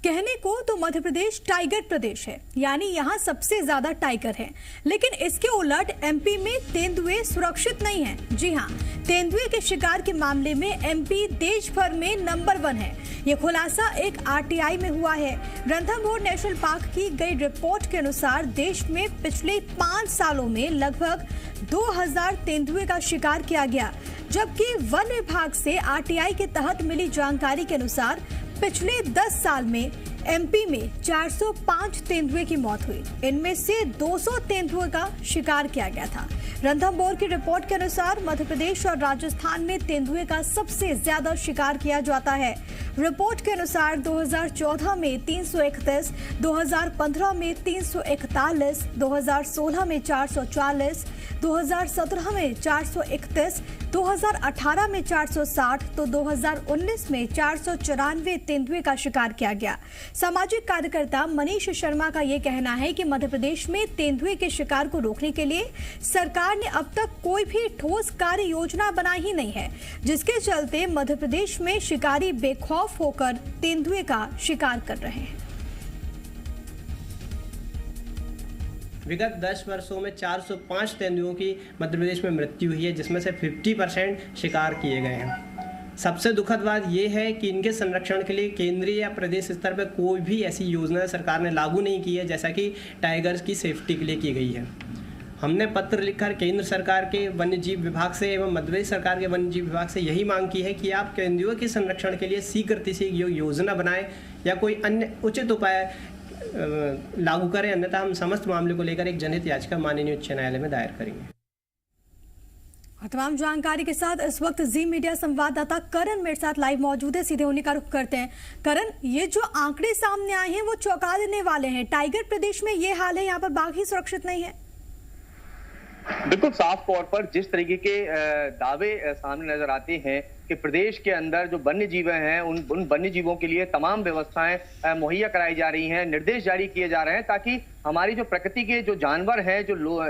कहने को तो मध्य प्रदेश टाइगर प्रदेश है, यानी यहाँ सबसे ज्यादा टाइगर हैं, लेकिन इसके उलट एमपी में तेंदुए सुरक्षित नहीं हैं। जी हाँ, तेंदुए के शिकार के मामले में एमपी देश भर में नंबर 1 है। ये खुलासा एक आरटीआई में हुआ है। रणथंभौर नेशनल पार्क की गई रिपोर्ट के अनुसार देश में पिछले 5 सालों में लगभग 2000 तेंदुए का शिकार किया गया, जबकि वन विभाग से आरटीआई के तहत मिली जानकारी के अनुसार पिछले 10 साल में एमपी में 405 तेंदुए की मौत हुई। इनमें से 200 तेंदुए का शिकार किया गया था। रणथंभौर की रिपोर्ट के अनुसार मध्य प्रदेश और राजस्थान में तेंदुए का सबसे ज्यादा शिकार किया जाता है। रिपोर्ट के अनुसार 2014 में 331, 2015 में 341, 2016 में 440, 2017 में 431, 2018 में 460 तो 2019 में 494 तेंदुए का शिकार किया गया। सामाजिक कार्यकर्ता मनीष शर्मा का ये कहना है कि मध्य प्रदेश में तेंदुए के शिकार को रोकने के लिए सरकार ने अब तक कोई भी ठोस कार्य योजना बनाई ही नहीं है, जिसके चलते मध्य प्रदेश में शिकारी बेखौफ होकर तेंदुए का शिकार कर रहे हैं। विगत 10 वर्षों में 405 तेंदुओं की मध्य प्रदेश में मृत्यु हुई है, जिसमें से 50% शिकार किए गए हैं। सबसे दुखद बात यह है कि इनके संरक्षण के लिए केंद्रीय या प्रदेश स्तर पर कोई भी ऐसी योजना सरकार ने लागू नहीं की है, जैसा कि टाइगर्स की सेफ्टी के लिए की गई है। हमने पत्र लिखकर केंद्र सरकार के वन्यजीव विभाग से एवं मध्य प्रदेश सरकार के वन्यजीव विभाग से यही मांग की है कि आप तेंदुओं के संरक्षण के लिए शीघ्र से योजना बनाएं या कोई अन्य उचित उपाय लागू करें, अन्यथा हम समस्त मामले को लेकर एक जनहित याचिका माननीय उच्च न्यायालय में दायर करेंगे। तमाम जानकारी के साथ इस वक्त जी मीडिया संवाददाता करण मेरे साथ लाइव मौजूद है। सीधे उन्हीं का रुख करते हैं। करण, ये जो आंकड़े सामने आए हैं वो चौंका देने वाले हैं। टाइगर प्रदेश में ये हाल है, यहाँ पर बाघ ही सुरक्षित नहीं है। बिल्कुल साफ तौर पर जिस तरीके के दावे सामने नजर आते हैं कि प्रदेश के अंदर जो वन्य जीव हैं उन वन्य जीवों के लिए तमाम व्यवस्थाएं मुहैया कराई जा रही हैं, निर्देश जारी किए जा रहे हैं ताकि हमारी जो प्रकृति के जो जानवर हैं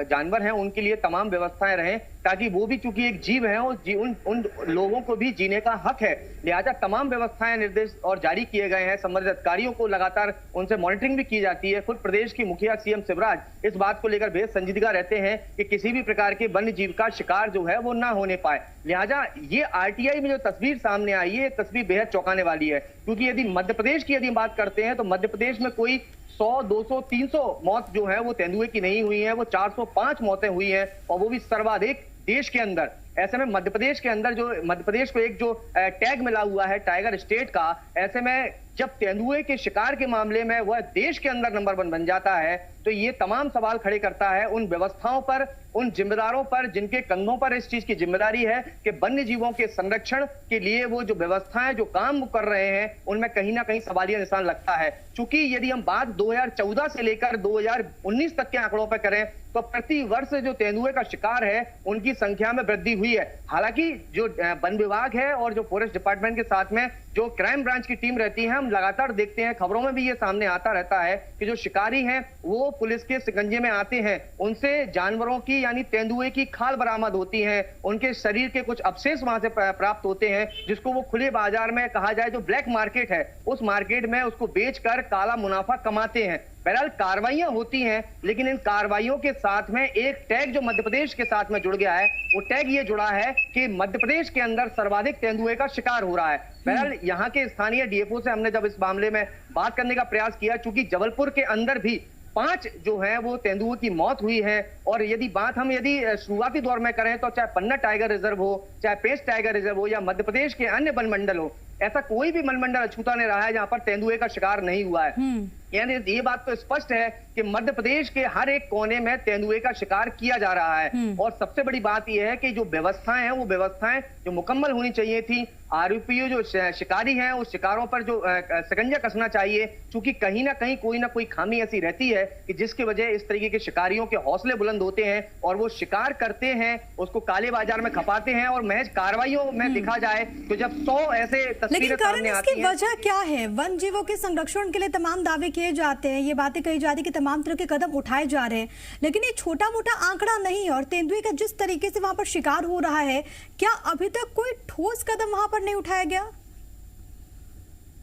जानवर हैं उनके लिए तमाम व्यवस्थाएं रहें, ताकि वो भी चूंकि एक जीव है उन लोगों को भी जीने का हक है। लिहाजा तमाम व्यवस्थाएं निर्देश और जारी किए गए हैं। संबंधित अधिकारियों को लगातार उनसे मॉनिटरिंग भी की जाती है। खुद प्रदेश की मुखिया सीएम शिवराज इस बात को लेकर बेहद संजीदगा रहते हैं कि किसी भी प्रकार के वन्य जीव का शिकार जो है वो ना होने पाए। लिहाजा ये आरटीआई में जो तस्वीर सामने आई है, तस्वीर बेहद चौंकाने वाली है, क्योंकि यदि मध्य प्रदेश की बात करते हैं तो मध्य प्रदेश में कोई 100, 200, 300 मौत जो है वो तेंदुए की नहीं हुई है, वो 405 मौतें हुई हैं और वो भी सर्वाधिक देश के अंदर। ऐसे में मध्य प्रदेश के अंदर जो मध्य प्रदेश को एक जो टैग मिला हुआ है टाइगर स्टेट का, ऐसे में जब तेंदुए के शिकार के मामले में वह देश के अंदर नंबर 1 बन जाता है तो ये तमाम सवाल खड़े करता है उन व्यवस्थाओं पर, उन जिम्मेदारों पर जिनके कंधों पर इस चीज की जिम्मेदारी है कि वन्य जीवों के संरक्षण के लिए वो जो व्यवस्थाएं जो काम कर रहे हैं उनमें कहीं ना कहीं सवालिया निशान लगता है। चूंकि यदि हम बात 2014 से लेकर 2019 तक के आंकड़ों पर करें तो प्रति वर्ष जो तेंदुए का शिकार है उनकी संख्या में वृद्धि हुई है। हालांकि जो वन विभाग है और जो फॉरेस्ट डिपार्टमेंट के साथ में जो क्राइम ब्रांच की टीम रहती है, हम लगातार देखते हैं, खबरों में भी ये सामने आता रहता है कि जो शिकारी हैं वो पुलिस के शिकंजे में आते हैं, उनसे जानवरों की यानी तेंदुए की खाल बरामद होती है, उनके शरीर के कुछ अवशेष वहां से प्राप्त होते हैं, जिसको वो खुले बाजार में कहा जाए जो ब्लैक मार्केट है उस मार्केट में उसको बेचकर काला मुनाफा कमाते हैं। बहरहाल कार्रवाइयां होती हैं, लेकिन इन कार्रवाइयों के साथ में एक टैग जो मध्य प्रदेश के साथ में जुड़ गया है, वो टैग ये जुड़ा है कि मध्य प्रदेश के अंदर सर्वाधिक तेंदुए का शिकार हो रहा है। बहरहाल यहाँ के स्थानीय डीएफओ से हमने जब इस मामले में बात करने का प्रयास किया, चूंकि जबलपुर के अंदर भी 5 जो है वो तेंदुओं की मौत हुई है, और यदि बात हम शुरुआती दौर में करें तो चाहे पन्ना टाइगर रिजर्व हो, चाहे पेंच टाइगर रिजर्व हो या मध्य प्रदेश के अन्य वन मंडल हो, ऐसा कोई भी वन मंडल अछूता नहीं रहा है जहां पर तेंदुए का शिकार नहीं हुआ है। यानी ये बात तो स्पष्ट है कि मध्य प्रदेश के हर एक कोने में तेंदुए का शिकार किया जा रहा है। और सबसे बड़ी बात यह है कि जो व्यवस्थाएं हैं वो व्यवस्थाएं जो मुकम्मल होनी चाहिए थी। आरोपी जो शिकारी हैं उस शिकारों पर जो शिकंजा कसना चाहिए, क्योंकि कहीं ना कहीं कोई ना कोई खामी ऐसी रहती है कि जिसकी वजह इस तरीके के शिकारियों के हौसले बुलंद होते हैं और वो शिकार करते हैं, उसको काले बाजार में खपाते हैं। और महज कार्रवाइयों में देखा जाए तो जब 100 ऐसे तस्वीरें सामने आती हैं, वजह क्या है? वन जीवों के संरक्षण के लिए तमाम दावे किए जाते हैं, ये बातें कही जाती है कि तमाम तरह के कदम उठाए जा रहे हैं, लेकिन ये छोटा मोटा आंकड़ा नहीं है। और तेंदुए का जिस तरीके से वहां पर शिकार हो रहा है, क्या अभी तक कोई ठोस कदम वहां पर नहीं उठाया गया?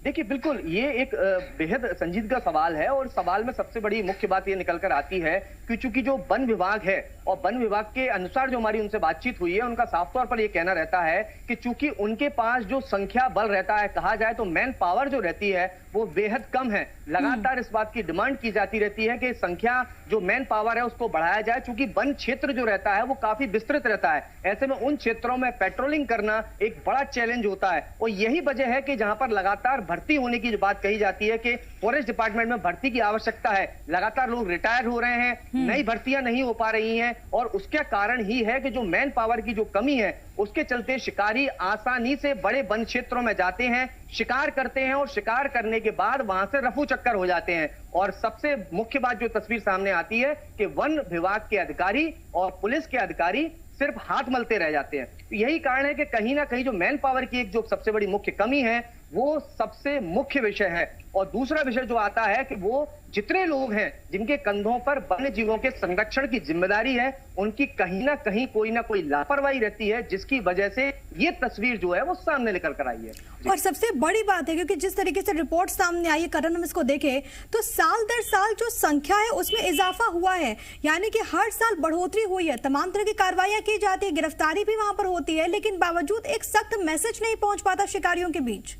देखिए बिल्कुल ये एक बेहद संजीदगा सवाल है और सवाल में सबसे बड़ी मुख्य बात ये निकल कर आती है कि चूंकि जो वन विभाग है और वन विभाग के अनुसार जो हमारी उनसे बातचीत हुई है, उनका साफ तौर पर ये कहना रहता है कि चूंकि उनके पास जो संख्या बल रहता है, कहा जाए तो मैन पावर जो रहती है वो बेहद कम है। लगातार इस बात की डिमांड की जाती रहती है कि संख्या जो मैन पावर है उसको बढ़ाया जाए, चूंकि वन क्षेत्र जो रहता है वो काफी विस्तृत रहता है। ऐसे में उन क्षेत्रों में पेट्रोलिंग करना एक बड़ा चैलेंज होता है और यही वजह है कि जहां पर लगातार भर्ती होने की जो बात कही जाती है कि फॉरेस्ट डिपार्टमेंट में भर्ती की आवश्यकता है, लगातार लोग रिटायर हो रहे हैं, नई भर्तियां नहीं हो पा रही हैं और उसके कारण ही है कि जो मैन पावर की जो कमी है उसके चलते शिकारी आसानी से बड़े वन क्षेत्रों में जाते हैं, शिकार करते हैं और शिकार करने के बाद वहां से रफू चक्कर हो जाते हैं। और सबसे मुख्य बात जो तस्वीर सामने आती है कि वन विभाग के अधिकारी और पुलिस के अधिकारी सिर्फ हाथ मलते रह जाते हैं। तो यही कारण है कि कहीं ना कहीं जो मैन पावर की एक जो सबसे बड़ी मुख्य कमी है वो सबसे मुख्य विषय है। और दूसरा विषय जो आता है कि वो जितने लोग हैं जिनके कंधों पर वन्य जीवों के संरक्षण की जिम्मेदारी है, उनकी कहीं ना कहीं कोई ना कोई लापरवाही रहती है, जिसकी वजह से ये तस्वीर जो है वो सामने निकल कर आई है। और सबसे बड़ी बात है क्योंकि जिस तरीके से रिपोर्ट सामने आई है, करण, हम इसको देखें तो साल दर साल जो संख्या है उसमें इजाफा हुआ है, यानी कि हर साल बढ़ोतरी हुई है, तमाम तरह की कार्रवाइयां की जाती है, गिरफ्तारी भी वहां पर होती है, लेकिन बावजूद एक सख्त मैसेज नहीं पहुंच पाता शिकारियों के बीच।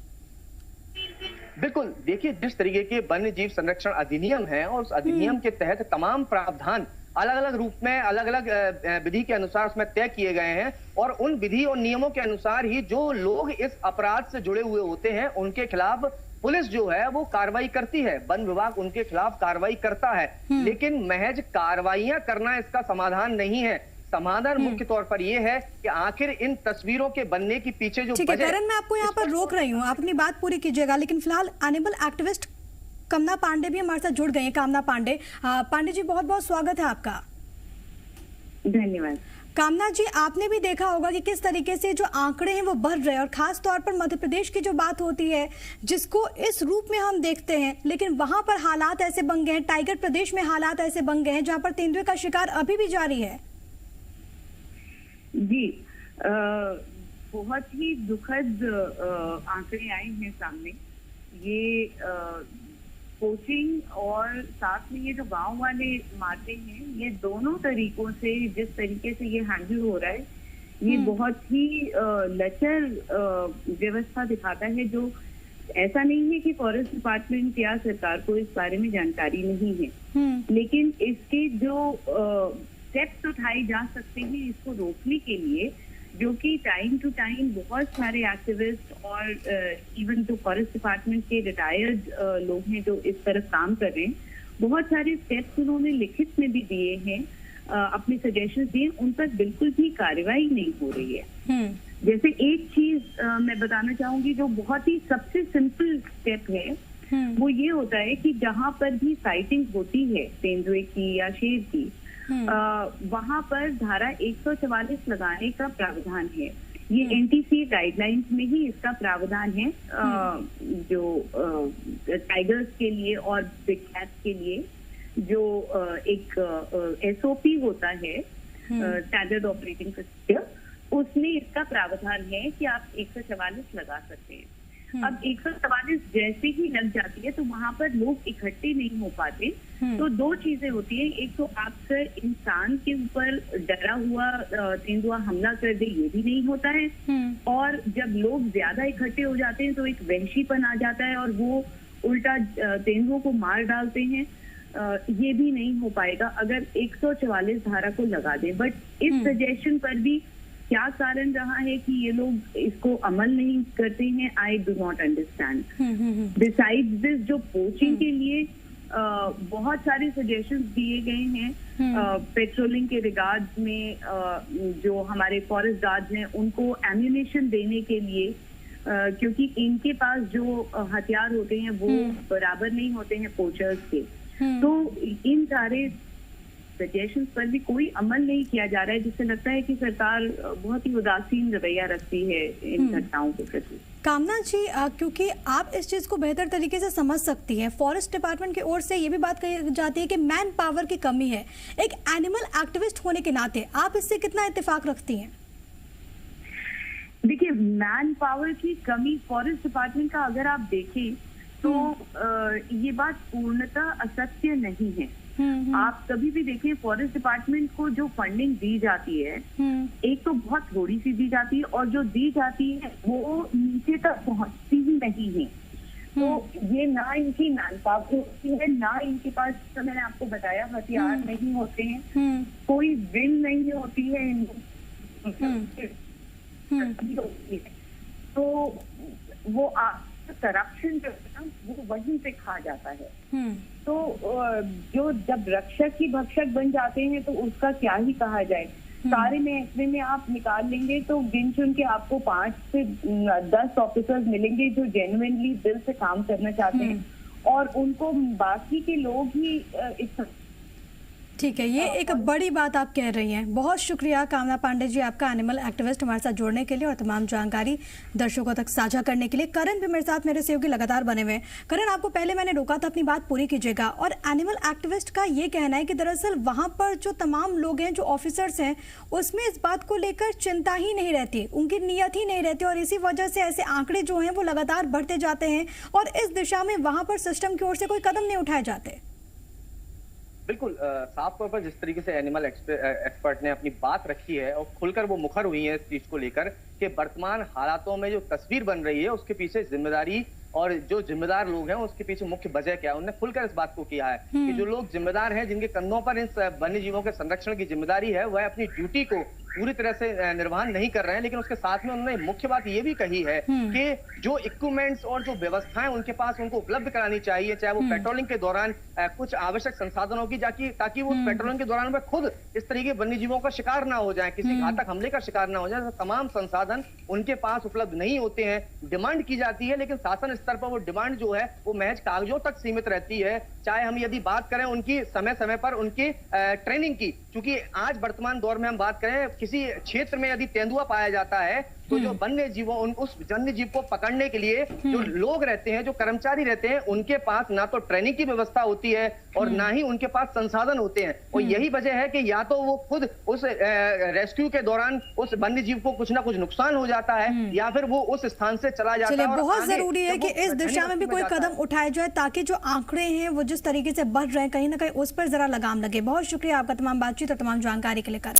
बिल्कुल, देखिए जिस तरीके के वन्य जीव संरक्षण अधिनियम है और उस अधिनियम के तहत तमाम प्रावधान अलग अलग रूप में अलग अलग विधि के अनुसार उसमें तय किए गए हैं और उन विधि और नियमों के अनुसार ही जो लोग इस अपराध से जुड़े हुए होते हैं उनके खिलाफ पुलिस जो है वो कार्रवाई करती है, वन विभाग उनके खिलाफ कार्रवाई करता है। लेकिन महज कार्रवाइयां करना इसका समाधान नहीं है। समाधान मुख्य तौर पर यह है कि आखिर इन तस्वीरों के बनने के पीछे जो ठीक है करण, मैं आपको यहाँ पर रोक रही हूँ, आप अपनी बात पूरी कीजिएगा, लेकिन फिलहाल एनिमल एक्टिविस्ट कामना पांडे भी हमारे साथ जुड़ गए हैं। कामना पांडे, पांडे जी बहुत बहुत स्वागत है आपका। धन्यवाद। कामना जी, आपने भी देखा होगा कि किस तरीके से जो आंकड़े हैं वो बढ़ रहे हैं और खास तौर पर मध्य प्रदेश की जो बात होती है जिसको इस रूप में हम देखते हैं, लेकिन वहां पर हालात ऐसे बन गए हैं, टाइगर प्रदेश में हालात ऐसे बन गए हैं जहां पर तेंदुए का शिकार अभी भी जारी है। जी, बहुत ही दुखद आंकड़े आए हैं सामने। ये पोचिंग और साथ में ये जो गांव वाले मारते हैं, ये दोनों तरीकों से जिस तरीके से ये हैंडल हो रहा है, ये बहुत ही लचर व्यवस्था दिखाता है। जो ऐसा नहीं है कि फॉरेस्ट डिपार्टमेंट या सरकार को इस बारे में जानकारी नहीं है, लेकिन इसके जो स्टेप्स उठाए जा सकते हैं इसको रोकने के लिए, जो कि टाइम टू टाइम बहुत सारे एक्टिविस्ट और इवन जो फॉरेस्ट डिपार्टमेंट के रिटायर्ड लोग हैं जो इस तरफ काम कर रहे हैं, बहुत सारे स्टेप्स उन्होंने लिखित में भी दिए हैं, अपने सजेशंस दिए, उन पर बिल्कुल भी कार्रवाई नहीं हो रही है। जैसे एक चीज मैं बताना चाहूंगी जो बहुत ही सबसे सिंपल स्टेप है, वो ये होता है कि जहां पर भी साइटिंग होती है तेंदुए की या शेर की, वहां पर धारा 144 लगाने का प्रावधान है। ये एनटीसी गाइडलाइंस में ही इसका प्रावधान है, जो टाइगर्स के लिए और बिग कैट्स के लिए जो एक एसओपी होता है, स्टैंडर्ड ऑपरेटिंग प्रोसीजर, उसमें इसका प्रावधान है कि आप 144 लगा सकते हैं। अब 144 जैसे ही लग जाती है तो वहां पर लोग इकट्ठे नहीं हो पाते, तो दो चीजें होती है। एक तो आपसे इंसान के ऊपर डरा हुआ तेंदुआ हमला कर दे, ये भी नहीं होता है, और जब लोग ज्यादा इकट्ठे हो जाते हैं तो एक वहशीपन आ जाता है और वो उल्टा तेंदुओं को मार डालते हैं। ये भी नहीं हो पाएगा अगर 144 धारा को लगा दें। बट इस सजेशन पर भी क्या कारण रहा है कि ये लोग इसको अमल नहीं करते हैं, I do not understand. Besides this, जो पोचिंग के लिए बहुत सारे सजेशंस दिए गए हैं पेट्रोलिंग के रिगार्ड्स में, जो हमारे फॉरेस्ट गार्ड्स हैं उनको एम्यूनेशन देने के लिए, क्योंकि इनके पास जो हथियार होते हैं वो बराबर नहीं होते हैं पोचर्स के। तो इन सारे सजेशंस पर भी कोई अमल नहीं किया जा रहा है, जिससे लगता है कि सरकार बहुत ही उदासीन रवैया रखती है इन घटनाओं के प्रति। कामना जी, क्योंकि आप इस चीज को बेहतर तरीके से समझ सकती हैं, फॉरेस्ट डिपार्टमेंट की ओर से ये भी बात कही जाती है कि मैन पावर की कमी है। एक एनिमल एक्टिविस्ट होने के नाते आप इससे कितना इत्तेफाक रखती हैं? देखिए, मैन पावर की कमी फॉरेस्ट डिपार्टमेंट का अगर आप देखें तो ये बात पूर्णतः असत्य नहीं है। आप कभी भी देखिए, फॉरेस्ट डिपार्टमेंट को जो फंडिंग दी जाती है, एक तो बहुत थोड़ी सी दी जाती है, और जो दी जाती है वो नीचे तक पहुंचती ही नहीं है। तो ये ना इनकी मैन पावर होती है, ना इनके पास, तो मैंने आपको बताया, हथियार नहीं होते हैं, कोई विल नहीं होती है होती है। तो वो करप्शन जो है ना, वो वहीं पे खा जाता है। तो जो जब रक्षक ही भक्षक बन जाते हैं तो उसका क्या ही कहा जाए। सारे महकमे में आप निकाल लेंगे तो गिन चुन के आपको 5 से 10 ऑफिसर्स मिलेंगे जो जेन्युइनली दिल से काम करना चाहते हैं, और उनको बाकी के लोग ही ठीक है, ये एक बड़ी बात आप कह रही हैं। बहुत शुक्रिया कामना पांडे जी आपका, एनिमल एक्टिविस्ट, हमारे साथ जोड़ने के लिए और तमाम जानकारी दर्शकों तक साझा करने के लिए। करण भी मेरे साथ, मेरे सहयोगी लगातार बने हुए हैं। करण, आपको पहले मैंने रोका था, अपनी बात पूरी कीजिएगा। और एनिमल एक्टिविस्ट का ये कहना है कि दरअसल वहां पर जो तमाम लोग हैं, जो ऑफिसर्स हैं, उसमें इस बात को लेकर चिंता ही नहीं रहती, उनकी नीयत ही नहीं रहती, और इसी वजह से ऐसे आंकड़े जो हैं वो लगातार बढ़ते जाते हैं, और इस दिशा में वहां पर सिस्टम की ओर से कोई कदम नहीं उठाए जाते। बिल्कुल, साफ तौर पर जिस तरीके से एनिमल एक्सपर्ट ने अपनी बात रखी है और खुलकर वो मुखर हुई है इस चीज को लेकर कि वर्तमान हालातों में जो तस्वीर बन रही है उसके पीछे जिम्मेदारी और जो जिम्मेदार लोग हैं उसके पीछे मुख्य वजह क्या है, उन्होंने खुलकर इस बात को किया है कि जो लोग जिम्मेदार हैं, जिनके कंधों पर इन वन्य जीवों के संरक्षण की जिम्मेदारी है, वह अपनी ड्यूटी को पूरी तरह से निर्वहन नहीं कर रहे हैं। लेकिन उसके साथ में उन्होंने मुख्य बात ये भी कही है कि जो इक्विपमेंट्स और जो व्यवस्थाएं उनके पास उनको उपलब्ध करानी चाहिए, चाहे वो पेट्रोलिंग के दौरान कुछ आवश्यक संसाधनों की, ताकि वो पेट्रोलिंग के दौरान वह खुद इस तरीके वन्य जीवों का शिकार ना हो जाए, किसी घातक हमले का शिकार ना हो जाए। तमाम संसाधन उनके पास उपलब्ध नहीं होते हैं। डिमांड की जाती है, लेकिन शासन स्तर पर वो डिमांड जो है वो महज कागजों तक सीमित रहती है। चाहे हम यदि बात करें उनकी समय समय पर उनकी ट्रेनिंग की, क्योंकि आज वर्तमान दौर में हम बात करें, किसी क्षेत्र में यदि तेंदुआ पाया जाता है तो जो वन्य जीवों उस वन्य जीव को पकड़ने के लिए जो लोग रहते हैं, जो कर्मचारी रहते हैं, उनके पास ना तो ट्रेनिंग की व्यवस्था होती है और ना ही उनके पास संसाधन होते हैं। और यही वजह है कि या तो वो खुद उस रेस्क्यू के दौरान उस वन्य जीव को कुछ ना कुछ नुकसान हो जाता है, या फिर वो उस स्थान से चला जाता है। बहुत जरूरी है कि इस दिशा में भी कोई कदम उठाया जाए ताकि जो आंकड़े हैं वो जिस तरीके से बढ़ रहे हैं, कहीं ना कहीं उस पर जरा लगाम लगे। बहुत शुक्रिया आपका तमाम बातचीत और तमाम जानकारी के लिए।